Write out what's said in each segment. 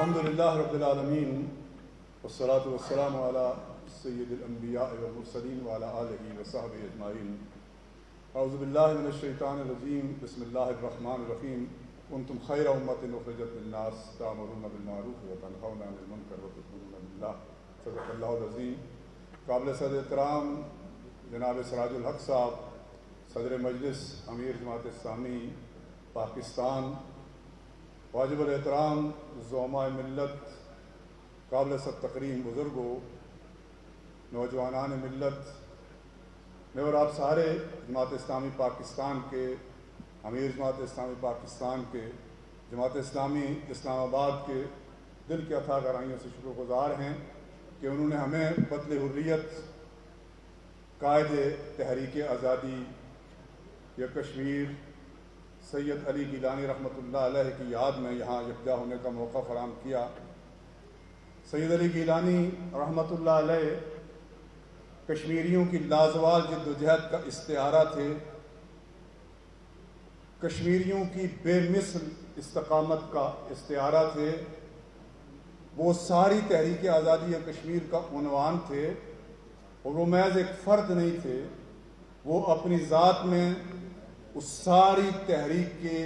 الحمدللہ رب العالمین والصلاة والسلام علی سید الانبیاء والمرسلین وعلی آلہ وصحبہ اجمعین۔ اعوذ باللہ من الشیطان الرجیم، بسم اللہ الرحمن الرحیم۔ کنتم خیر امۃ اخرجت للناس تأمرون بالمعروف وتنہون عن المنکر وتؤمنون باللہ، صدق اللہ العظیم۔ قابل صدر احترام جناب سراج الحق صاحب، صدر مجلس امیر جماعت اسلامی پاکستان، واجب الاحترام زعماء ملت، قابل صد تکریم بزرگوں، نوجوانان ملت، میں اور آپ سارے جماعت اسلامی پاکستان کے، امیر جماعت اسلامی پاکستان کے، جماعت اسلامی اسلام آباد کے دل کے عطا گرائیوں سے شکر گزار ہیں کہ انہوں نے ہمیں بطل حریت، قائد تحریک آزادی یا کشمیر سید علی گیلانی رحمۃ اللہ علیہ کی یاد میں یہاں یکجا ہونے کا موقع فراہم کیا۔ سید علی گیلانی رحمۃ اللہ علیہ کشمیریوں کی لازوال جد و جہد کا استعارہ تھے، کشمیریوں کی بے مثل استقامت کا استعارہ تھے، وہ ساری تحریک آزادی کشمیر کا عنوان تھے، اور وہ محض ایک فرد نہیں تھے، وہ اپنی ذات میں اس ساری تحریک کے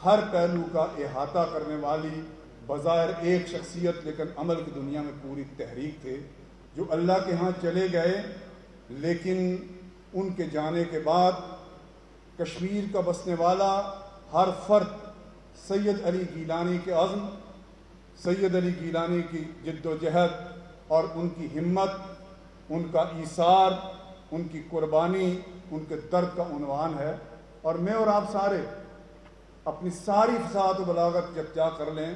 ہر پہلو کا احاطہ کرنے والی بظاہر ایک شخصیت لیکن عمل کی دنیا میں پوری تحریک تھے، جو اللہ کے ہاں چلے گئے، لیکن ان کے جانے کے بعد کشمیر کا بسنے والا ہر فرد سید علی گیلانی کے عزم، سید علی گیلانی کی جد و جہد اور ان کی ہمت، ان کا ایثار، ان کی قربانی، ان کے درد کا عنوان ہے۔ اور میں اور آپ سارے اپنی ساری فصاحت و بلاغت یکجا کر لیں،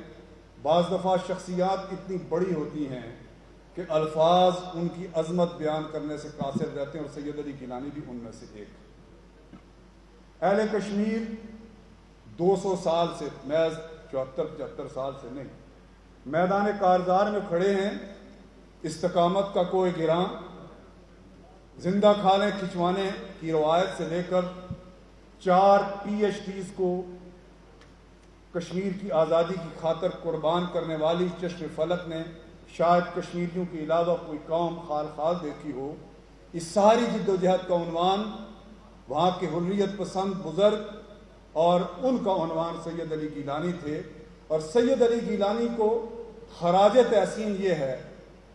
بعض دفعہ شخصیات اتنی بڑی ہوتی ہیں کہ الفاظ ان کی عظمت بیان کرنے سے قاصر رہتے ہیں، اور سید علی گیلانی بھی ان میں سے ایک۔ اہل کشمیر 200 سال سے، محض 74-75 سال سے نہیں، میدان کارزار میں کھڑے ہیں، استقامت کا کوئی گراں، زندہ کھالیں کھچوانے کی روایت سے لے کر 4 PhDs کو کشمیر کی آزادی کی خاطر قربان کرنے والی چشم فلک نے شاید کشمیریوں کے علاوہ کوئی قوم خال دیکھی ہو۔ اس ساری جد و جہد کا عنوان وہاں کے حریت پسند بزرگ، اور ان کا عنوان سید علی گیلانی تھے۔ اور سید علی گیلانی کو خراج تحسین یہ ہے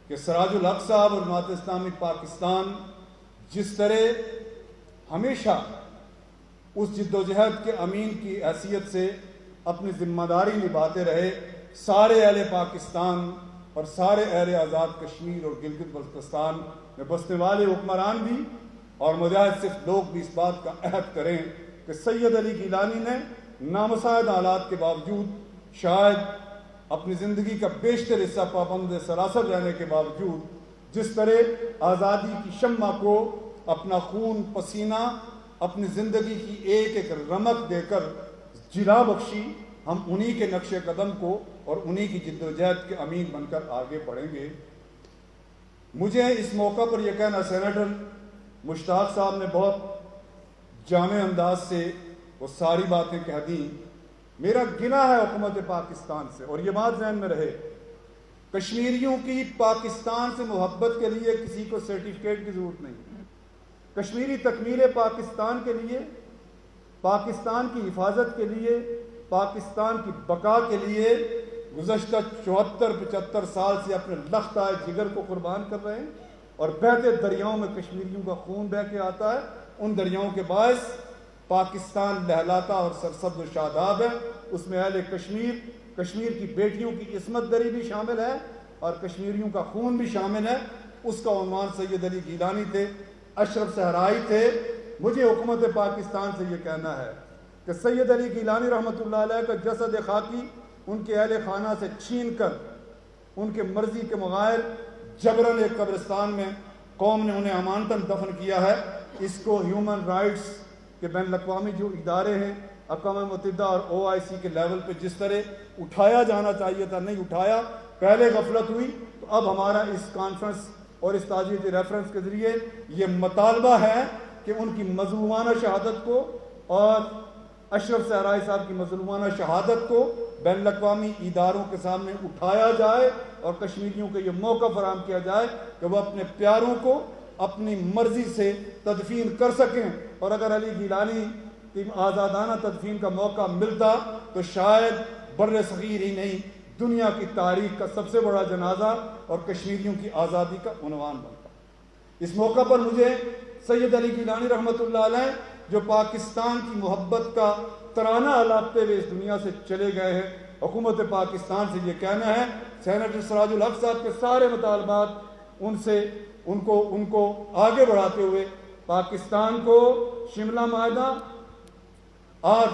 کہ سراج الحق صاحب اور جماعت اسلامی پاکستان جس طرح ہمیشہ اس جد و جہد کے امین کی حیثیت سے اپنی ذمہ داری نبھاتے رہے، سارے اہل پاکستان اور سارے اہل آزاد کشمیر اور گلگت بلتستان میں بسنے والے حکمران بھی اور مجاہد صرف لوگ بھی اس بات کا عہد کریں کہ سید علی گیلانی نے نامساعد حالات کے باوجود، شاید اپنی زندگی کا بیشتر حصہ پابند سراسر رہنے کے باوجود، جس طرح آزادی کی شمع کو اپنا خون پسینہ، اپنی زندگی کی ایک ایک رمق دے کر جلا بخشی، ہم انہی کے نقش قدم کو اور انہی کی جد و جہد کے امین بن کر آگے بڑھیں گے۔ مجھے اس موقع پر یہ کہنا، سینیٹر مشتاق صاحب نے بہت جامع انداز سے وہ ساری باتیں کہہ دیں، میرا گناہ ہے حکومت پاکستان سے، اور یہ بات ذہن میں رہے، کشمیریوں کی پاکستان سے محبت کے لیے کسی کو سرٹیفکیٹ کی ضرورت نہیں، کشمیری تکمیل پاکستان کے لیے، پاکستان کی حفاظت کے لیے، پاکستان کی بقا کے لیے گزشتہ 74-75 سال سے اپنے لختہ جگر کو قربان کر رہے ہیں، اور بہتے دریاؤں میں کشمیریوں کا خون بہہ کے آتا ہے، ان دریاؤں کے باعث پاکستان لہلاتا اور سرسبز و شاداب ہے۔ اس میں اہل کشمیر کی بیٹیوں کی عصمت دری بھی شامل ہے اور کشمیریوں کا خون بھی شامل ہے۔ اس کا عنوان سید علی گیلانی تھے، اشرف صحرائی تھے۔ مجھے حکومت پاکستان سے یہ کہنا ہے کہ سید علی گیلانی رحمۃ اللہ علیہ کا جسد خاکی ان کے اہل خانہ سے چھین کر ان کے مرضی کے مغائر جبراً ایک قبرستان میں قوم نے انہیں امانتاً دفن کیا ہے۔ اس کو ہیومن رائٹس کے بین الاقوامی جو ادارے ہیں، اقوام متحدہ اور OIC کے لیول پہ جس طرح اٹھایا جانا چاہیے تھا، نہیں اٹھایا، پہلے غفلت ہوئی، تو اب ہمارا اس کانفرنس اور اس تعزیتی ریفرنس کے ذریعے یہ مطالبہ ہے کہ ان کی مظلومانہ شہادت کو اور اشرف صحرائی صاحب کی مظلومانہ شہادت کو بین الاقوامی اداروں کے سامنے اٹھایا جائے اور کشمیریوں کو یہ موقع فراہم کیا جائے کہ وہ اپنے پیاروں کو اپنی مرضی سے تدفین کر سکیں. اور اگر علی گیلانی کی آزادانہ تدفین کا موقع ملتا تو شاید بر صغیر ہی نہیں دنیا کی تاریخ کا سب سے بڑا جنازہ اور کشمیریوں کی آزادی کا عنوان بنتا. اس موقع پر مجھے سید علی گیلانی رحمۃ اللہ علیہ جو پاکستان کی محبت کا ترانہ الاپتے ہوئے اس دنیا سے چلے گئے ہیں، حکومت پاکستان سے یہ کہنا ہے سینیٹر سراج الحق صاحب کے سارے مطالبات ان کو آگے بڑھاتے ہوئے پاکستان کو شملہ معاہدہ اور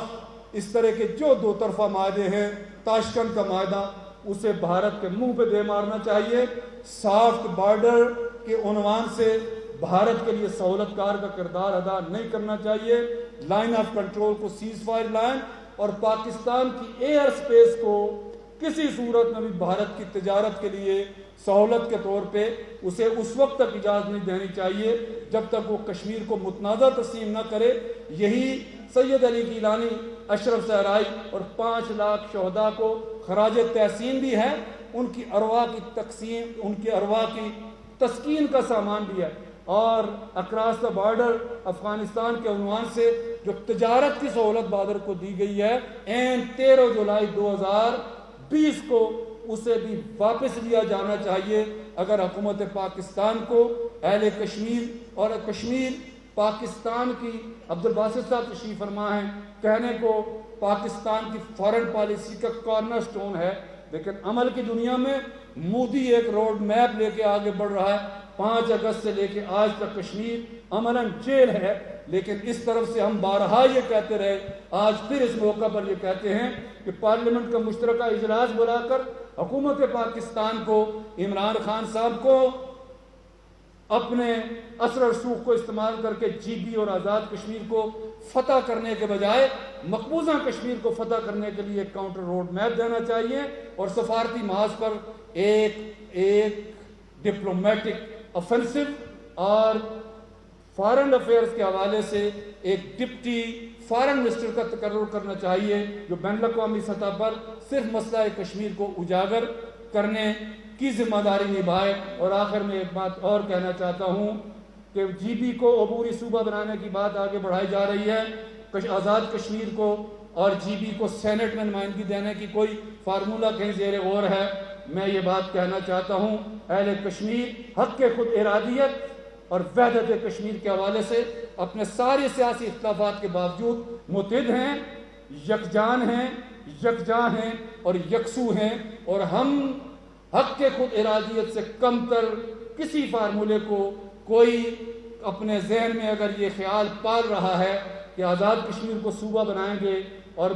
اس طرح کے جو دو طرفہ معاہدے ہیں، تاشکند کا معاہدہ، اسے بھارت کے منہ پہ دے مارنا چاہیے. سافٹ بارڈر کے عنوان سے بھارت کے لیے سہولت کار کا کردار ادا نہیں کرنا چاہیے. لائن آف کنٹرول کو سیز فائر لائن اور پاکستان کی ایئر سپیس کو کسی صورت میں بھی بھارت کی تجارت کے لیے سہولت کے طور پہ اسے اس وقت تک اجازت نہیں دینی چاہیے جب تک وہ کشمیر کو متنازع تسلیم نہ کرے. یہی سید علی گیلانی، اشرف صحرائی اور 5 لاکھ شہداء کو خراج تحسین بھی ہے، ان کی ارواح کی تقسیم، ان کی ارواح کی تسکین کا سامان بھی ہے. اور اکراس دا بارڈر افغانستان کے عنوان سے جو تجارت کی سہولت بادر کو دی گئی ہے این 13 جولائی 2020 کو اسے بھی واپس لیا جانا چاہیے. اگر حکومت پاکستان کو اہل کشمیر اور کشمیر پاکستان کی، عبدالباسط صاحب تشریف فرما ہیں، کہنے کو پاکستان کی فارن پالیسی کا کارنر سٹون ہے، لیکن عمل کی دنیا میں مودی ایک روڈ میپ لے کے آگے بڑھ رہا ہے. 5 اگست سے لے کے آج تک کشمیر عملاً جیل ہے، لیکن اس طرف سے ہم بارہا یہ کہتے رہے، آج پھر اس موقع پر یہ کہتے ہیں کہ پارلیمنٹ کا مشترکہ اجلاس بلا کر حکومت پاکستان کو، عمران خان صاحب کو اپنے اثر و رسوخ کو استعمال کر کے جی بی اور آزاد کشمیر کو فتح کرنے کے بجائے مقبوضہ کشمیر کو فتح کرنے کے لیے ایک کاؤنٹر روڈ میپ دینا چاہیے اور سفارتی محاذ پر ایک ڈپلومیٹک افینسو اور فارن افیئرز کے حوالے سے ایک ڈپٹی فارن منسٹر کا تقرر کرنا چاہیے جو بین الاقوامی سطح پر صرف مسئلہ کشمیر کو اجاگر کرنے کی ذمہ داری نبھائے. اور آخر میں ایک بات اور کہنا چاہتا ہوں کہ جی بی کو عبوری صوبہ بنانے کی بات آگے بڑھائی جا رہی ہے. آزاد کشمیر کو اور جی بی کو سینٹ میں نمائندگی دینے کی کوئی فارمولہ کہیں زیر غور ہے. میں یہ بات کہنا چاہتا ہوں اہل کشمیر حق کے خود ارادیت اور وحدت کشمیر کے حوالے سے اپنے سارے سیاسی اختلافات کے باوجود متحد ہیں، یکجاں ہیں اور یکسو ہیں. اور ہم حق کے خود ارادیت سے کم تر کسی فارمولے کو کوئی اپنے ذہن میں اگر یہ خیال پال رہا ہے کہ آزاد کشمیر کو صوبہ بنائیں گے اور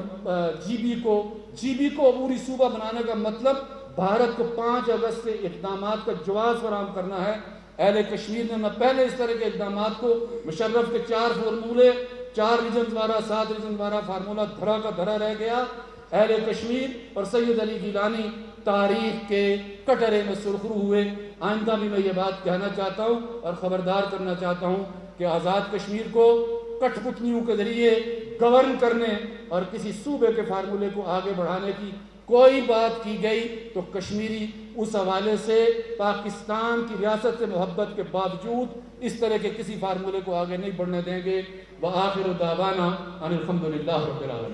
جی بی کو عبوری صوبہ بنانے کا مطلب بھارت کو 5 اگست سے اقدامات کا جواز فراہم کرنا ہے. اہل کشمیر نے نہ پہلے اس طرح کے اقدامات کو، مشرف کے 4 فارمولے 4 ریجنز والا 7 ریجنز والا فارمولہ دھرا کا دھرا رہ گیا. اہل کشمیر اور سید علی گیلانی تاریخ کے کٹرے میں سرخرو ہوئے. آئندہ بھی میں یہ بات کہنا چاہتا ہوں اور خبردار کرنا چاہتا ہوں کہ آزاد کشمیر کو کٹھ پتلیوں کے ذریعے گورن کرنے اور کسی صوبے کے فارمولے کو آگے بڑھانے کی کوئی بات کی گئی تو کشمیری اس حوالے سے پاکستان کی ریاست سے محبت کے باوجود اس طرح کے کسی فارمولے کو آگے نہیں بڑھنے دیں گے. وآخر دعوانا ان الحمدللہ رب العالمین.